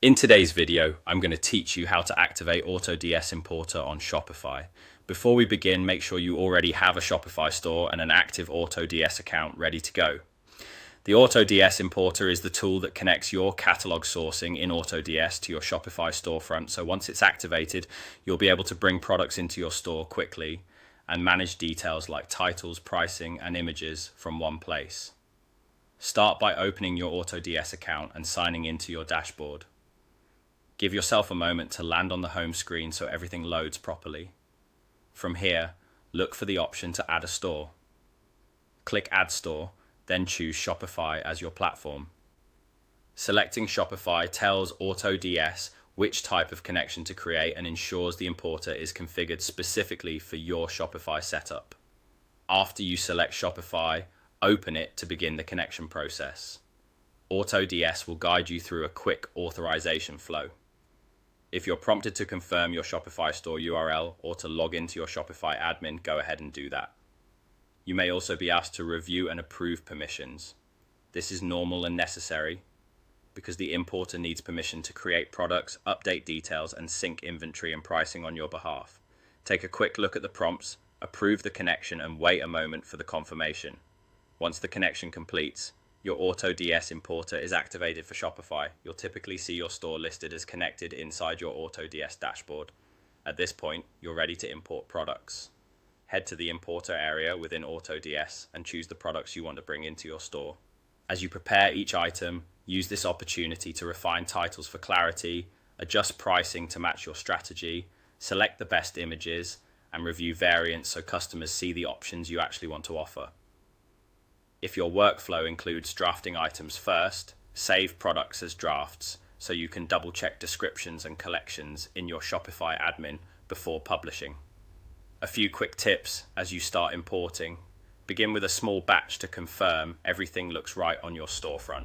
In today's video, I'm going to teach you how to activate AutoDS Importer on Shopify. Before we begin, make sure you already have a Shopify store and an active AutoDS account ready to go. The AutoDS Importer is the tool that connects your catalog sourcing in AutoDS to your Shopify storefront, so once it's activated, you'll be able to bring products into your store quickly and manage details like titles, pricing, and images from one place. Start by opening your AutoDS account and signing into your dashboard. Give yourself a moment to land on the home screen so everything loads properly. From here, look for the option to add a store. Click Add Store, then choose Shopify as your platform. Selecting Shopify tells AutoDS which type of connection to create and ensures the importer is configured specifically for your Shopify setup. After you select Shopify, open it to begin the connection process. AutoDS will guide you through a quick authorization flow. If you're prompted to confirm your Shopify store URL or to log into your Shopify admin, go ahead and do that. You may also be asked to review and approve permissions. This is normal and necessary because the importer needs permission to create products, update details, and sync inventory and pricing on your behalf. Take a quick look at the prompts, approve the connection, and wait a moment for the confirmation. Once the connection completes, your AutoDS importer is activated for Shopify. You'll typically see your store listed as connected inside your AutoDS dashboard. At this point, you're ready to import products. Head to the importer area within AutoDS and choose the products you want to bring into your store. As you prepare each item, use this opportunity to refine titles for clarity, adjust pricing to match your strategy, select the best images, and review variants so customers see the options you actually want to offer. If your workflow includes drafting items first, save products as drafts so you can double-check descriptions and collections in your Shopify admin before publishing. A few quick tips as you start importing. Begin with a small batch to confirm everything looks right on your storefront.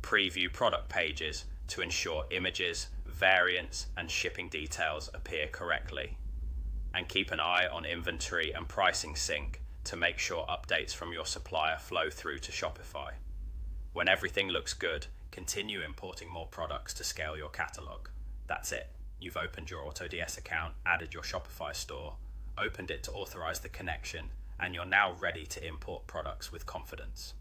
Preview product pages to ensure images, variants, and shipping details appear correctly. And keep an eye on inventory and pricing sync to make sure updates from your supplier flow through to Shopify. When everything looks good, continue importing more products to scale your catalog. That's it. You've opened your AutoDS account, added your Shopify store, opened it to authorize the connection, and you're now ready to import products with confidence.